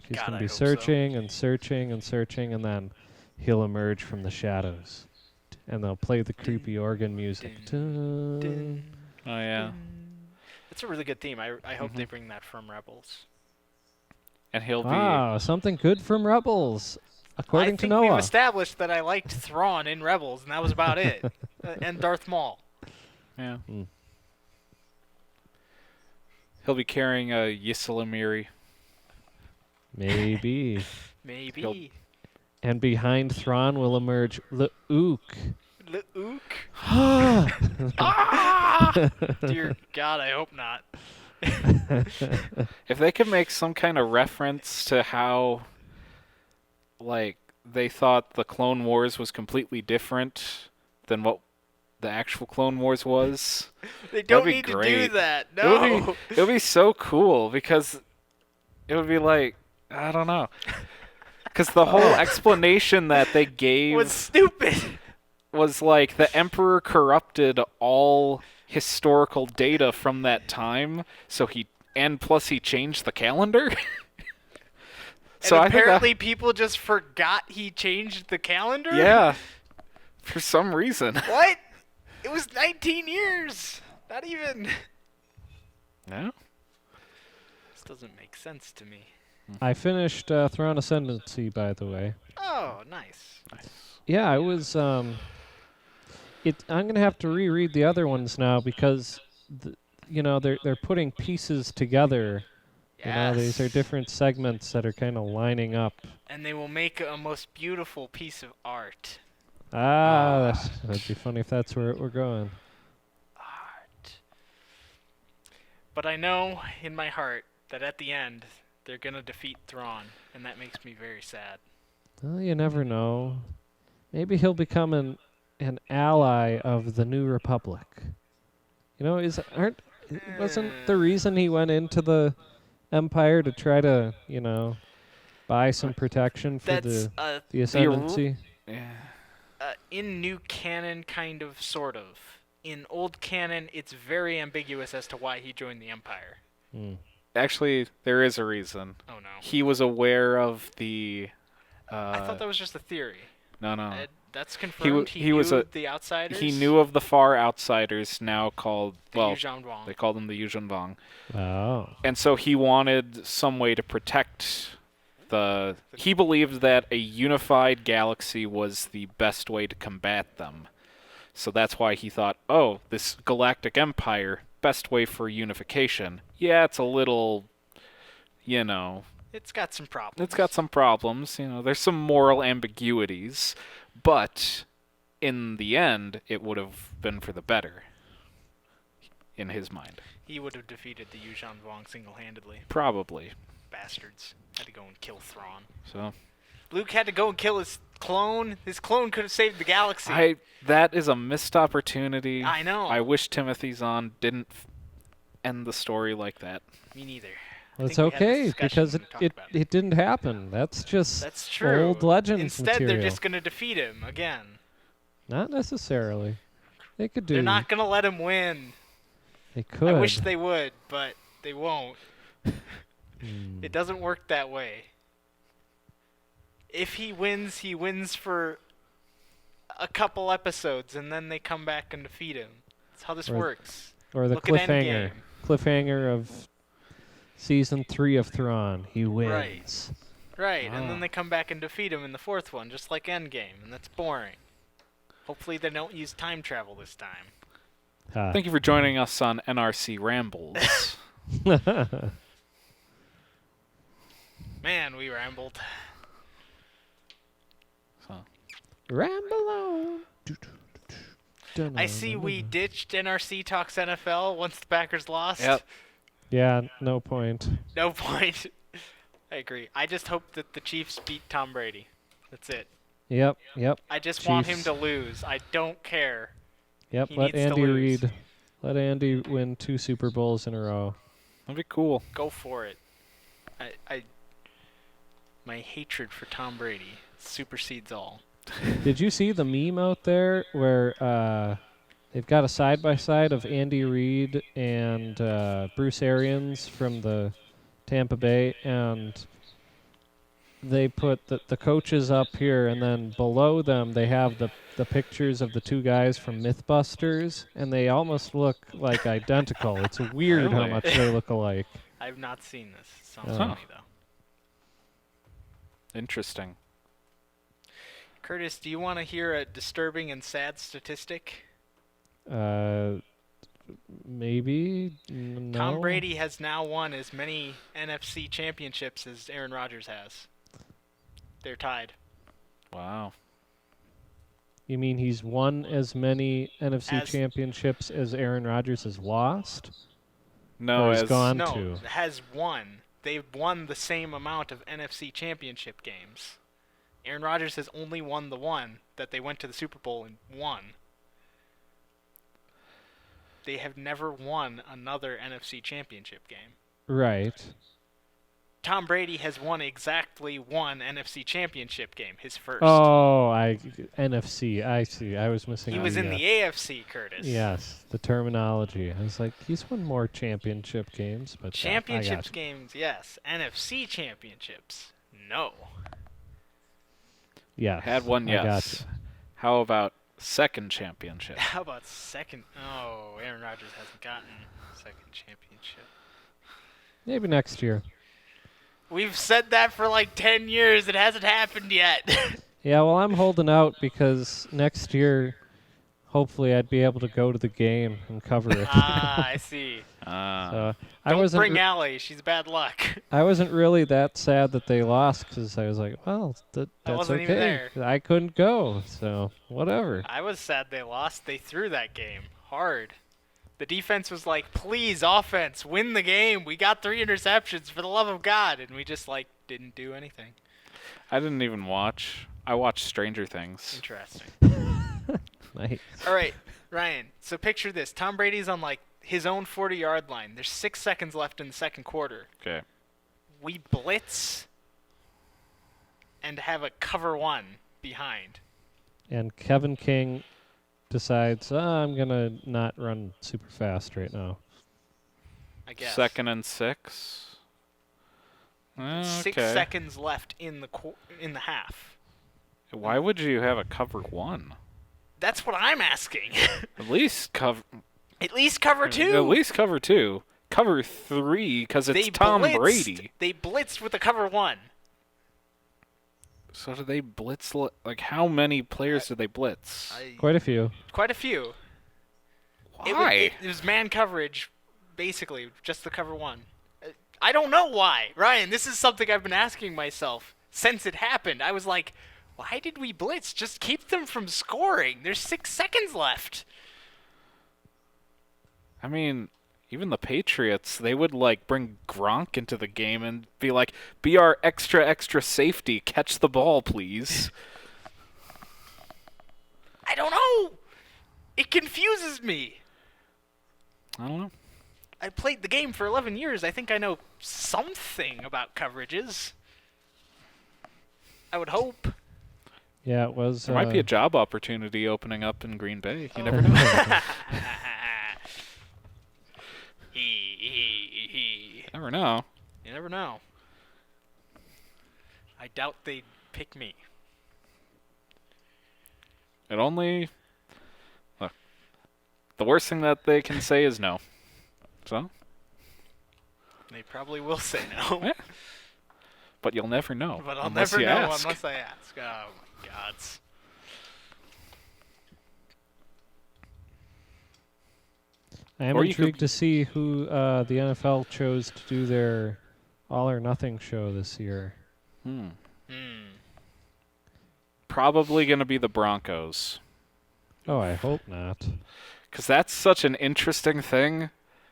She's God, going I to be hope so. searching and searching and searching, and then he'll emerge from the shadows. And they'll play the creepy organ music. Dun, Dun. dun, Oh, yeah. dun. It's a really good theme. I hope they Mhm. bring that from Rebels. And he'll be... Wow, something good from Rebels, according I to think Noah. we've established that I liked Thrawn in Rebels, and that was about it. And Darth Maul. Yeah. Mm. He'll be carrying a Ysalamiri. Maybe. Maybe. And behind Thrawn will emerge Luke. Luke. Ah! Dear God, I hope not. If they could make some kind of reference to how, like, they thought the Clone Wars was completely different than what the actual Clone Wars was. They don't be need to do great. that. It would be No. it would be so cool because it would be like, I don't know. Because the whole explanation that they gave Was stupid. was like the Emperor corrupted all historical data from that time, plus he changed the calendar. So And I think apparently people just forgot he changed the calendar? yeah, for some reason. What? It was 19 years. Not even. No? This doesn't make sense to me. I finished Thrawn Ascendancy, by the way. Oh, nice. Yeah, it was. I'm gonna have to reread the other ones now because, they're putting pieces together. Yes. These are different segments that are kind of lining up. And they will make a most beautiful piece of art. That'd be funny if that's where we're going. Art. But I know in my heart that at the end, they're going to defeat Thrawn, and that makes me very sad. Well, you never know. Maybe he'll become an ally of the New Republic. Wasn't the reason he went into the Empire to try to, buy some protection for That's the Ascendancy? Yeah. in new canon, kind of, sort of. In old canon, it's very ambiguous as to why he joined the Empire. Actually, there is a reason. Oh, no. He was aware of the. I thought that was just a theory. No. That's confirmed. He was knew the Outsiders. He knew of the Far Outsiders, now called the Yuuzhan Vong. they call them the Yuuzhan Vong. Oh. And so he wanted some way to protect the. He believed that a unified galaxy was the best way to combat them. So that's why he thought, oh, this galactic empire, best way for unification. Yeah, it's a little, It's got some problems. it's got some problems. There's some moral ambiguities, but in the end, it would have been for the better. In his mind, He would have defeated the Yuuzhan Vong single-handedly. probably. Bastards. Had to go and kill Thrawn. So Luke had to go and kill his clone. His clone could have saved the galaxy. that is a missed opportunity. I know. I wish Timothy Zahn didn't end the story like that. Me neither. Well, I it's think we had this okay discussion because when we talked it about it didn't happen. That's just That's true. old legends Instead, material. they're just going to defeat him again. Not necessarily. They could do. They're not going to let him win. They could. I wish they would, but they won't. It doesn't work that way. If he wins for a couple episodes, and then they come back and defeat him. That's how this Right. works. Or the Look at cliffhanger. Endgame. Cliffhanger of season 3 of Thrawn. He wins. Right, and Ah. then they come back and defeat him in the fourth one, just like Endgame, and that's boring. Hopefully they don't use time travel this time. Ha. Thank you for joining us on NRC Rambles. Man, we rambled. Ramble on. I see we ditched NRC Talks NFL once the Packers lost. Yep. Yeah, no point. No point. I agree. I just hope that the Chiefs beat Tom Brady. That's it. Yep. I just want him Chiefs. to lose. I don't care. Yep, He let needs to Andy lose. Reid. Let Andy win 2 Super Bowls in a row. That'd be cool. Go for it. My hatred for Tom Brady supersedes all. Did you see the meme out there where they've got a side-by-side of Andy Reid and Bruce Arians from the Tampa Bay, and they put the coaches up here, and then below them they have the pictures of the two guys from Mythbusters, and they almost look like identical. It's weird how Really? much they look alike. I've not seen this. Sounds Oh. funny, though. Interesting. Curtis, do you want to hear a disturbing and sad statistic? Maybe no. Tom Brady has now won as many NFC championships as Aaron Rodgers has. They're tied. Wow. You mean he's won as many NFC As- championships as Aaron Rodgers has lost? No, Or he's as gone No, to. has won. They've won the same amount of NFC championship games Aaron Rodgers has only won the one that they went to the Super Bowl and won. They have never won another NFC championship game. Right. Tom Brady has won exactly one NFC championship game, his first. Oh, NFC. I see. I was missing. He was in the AFC, Curtis. Yes, the terminology. I was like, he's won more championship games, but Championships games, yes. NFC championships, no. Yes. Had one, I yes. gotcha. How about second championship? How about second? Oh, Aaron Rodgers hasn't gotten second championship. Maybe next year. We've said that for like 10 years. It hasn't happened yet. Yeah, well, I'm holding out because next year, hopefully, I'd be able to go to the game and cover it. I see. So I Don't wasn't. bring Allie. She's bad luck. I wasn't really that sad that they lost because I was like, well, that's wasn't even okay. there. I couldn't go, so whatever. I was sad they lost. They threw that game hard. The defense was like, please, offense, win the game. We got 3 interceptions, for the love of God. And we just, like, didn't do anything. I didn't even watch. I watched Stranger Things. Interesting. Nice. All right, Ryan, so picture this. Tom Brady's on, like, his own 40-yard line. There's 6 seconds left in the second quarter. Okay. We blitz and have a cover 1 behind. And Kevin King decides, I'm going to not run super fast right now. I guess. 2nd and 6. 6 Okay. seconds left in the half. Why would you have a cover 1? That's what I'm asking. At least cover. At least cover 2. At least cover 2. Cover 3 because it's Tom Brady. They blitzed with a cover 1. So do they blitz? Like how many players did they blitz? Quite a few. Quite a few. Why? It was man coverage, basically, just the cover 1. I don't know why. Ryan, this is something I've been asking myself since it happened. I was like, why did we blitz? Just keep them from scoring. There's 6 seconds left. I mean, even the Patriots, they would like bring Gronk into the game and be like, "Be our extra safety. Catch the ball, please." I don't know. It confuses me. I don't know. I played the game for 11 years. I think I know something about coverages. I would hope. Yeah, it was. There might be a job opportunity opening up in Green Bay. You never know. Never know. You never know. I doubt they'd pick me. It only. Look, the worst thing that they can say is no. So. They probably will say no. Yeah. But you'll never know. But I'll unless never you know ask. unless I ask. Oh my gods. I am Or you intrigued could- to see who the NFL chose to do their All or Nothing show this year. Probably going to be the Broncos. Oh, I hope not. Because that's such an interesting thing,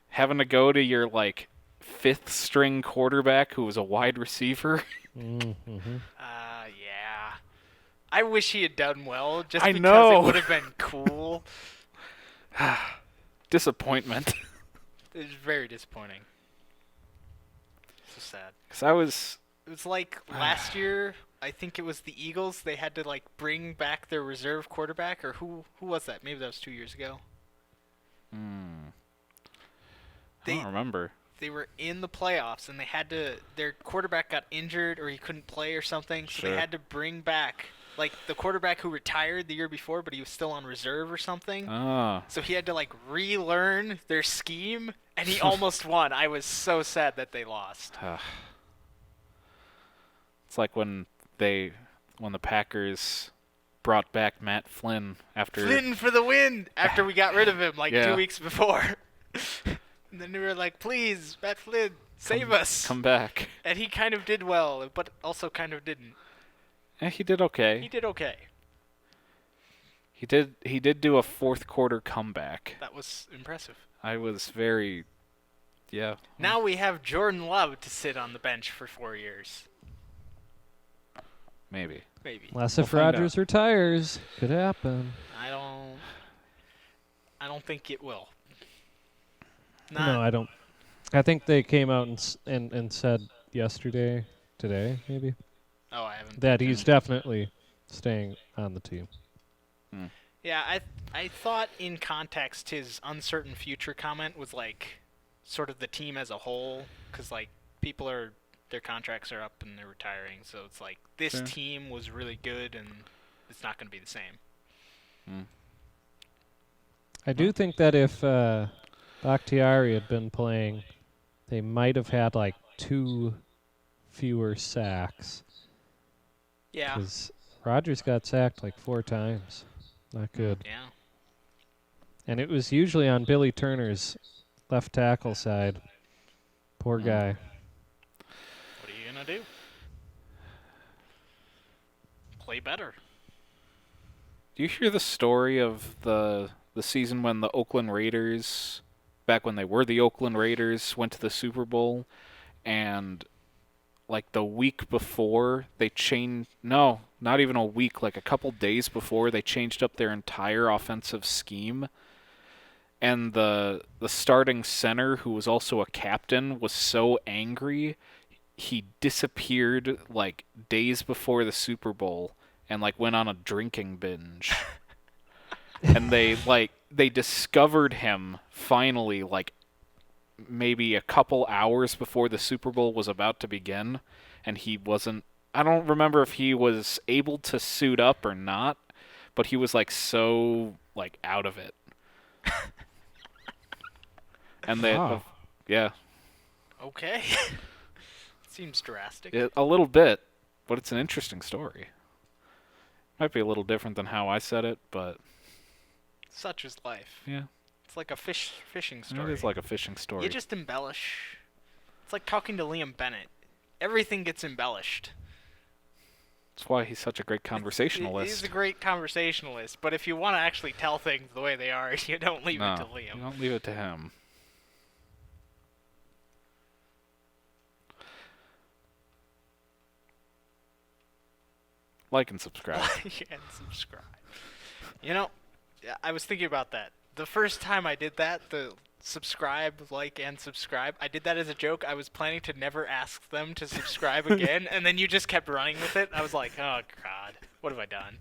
having to go to your, like, 5th string quarterback who was a wide receiver. Mm-hmm. Yeah. I wish he had done well, just I because know. it would have been cool. Disappointment. It was very disappointing. So sad. Because It was like last year, I think it was the Eagles. They had to like bring back their reserve quarterback, or who was that? Maybe that was 2 years ago. I They don't remember. they were in the playoffs and they had to. Their quarterback got injured or he couldn't play or something, so Sure. they had to bring back like the quarterback who retired the year before, but he was still on reserve or something. Ah. So he had to like relearn their scheme, and he almost won. I was so sad that they lost. It's like when the Packers brought back Matt Flynn after Flynn for the win after we got rid of him like Yeah. 2 weeks before. And then we were like, please, Matt Flynn, save us. come back. And he kind of did well, but also kind of didn't. He did okay. He did okay. He did do a 4th quarter comeback. That was impressive. I was very, yeah. Now we have Jordan Love to sit on the bench for 4 years. Maybe. Maybe. Unless We'll if find Rodgers retires, could happen. I don't think it will. No, I don't. I think they came out and said today maybe, Oh, I haven't. that he's definitely staying on the team. Yeah, I thought in context his uncertain future comment was like sort of the team as a whole, because like their contracts are up and they're retiring, so it's like this Sure. team was really good and it's not going to be the same. I do think that if Bakhtiari had been playing, they might have had like 2 fewer sacks. Yeah. Because Rodgers got sacked like 4 times. Not good. Yeah. And it was usually on Billy Turner's left tackle side. Poor guy. What are you going to do? Play better. Do you hear the story of the season when the Oakland Raiders, back when they were the Oakland Raiders, went to the Super Bowl, and like the week before they changed, no, not even a week, like a couple days before, they changed up their entire offensive scheme, and the starting center, who was also a captain, was so angry he disappeared like days before the Super Bowl and like went on a drinking binge. And they discovered him finally like maybe a couple hours before the Super Bowl was about to begin, and he wasn't, I don't remember if he was able to suit up or not, but he was like so like out of it. And they Wow. yeah, Okay. Seems drastic. a little bit, but it's an interesting story. Might be a little different than how I said it, but Such is life. yeah, It's like a fishing story. it is like a fishing story. You just embellish. It's like talking to Liam Bennett. Everything gets embellished. That's why he's such a great conversationalist. He's a great conversationalist, but if you want to actually tell things the way they are, you don't leave it to Liam. You don't leave it to him. Like and subscribe. Like and subscribe. You know, I was thinking about that. The first time I did that, the subscribe, like, and subscribe, I did that as a joke. I was planning to never ask them to subscribe again, and then you just kept running with it. I was like, oh, God, what have I done?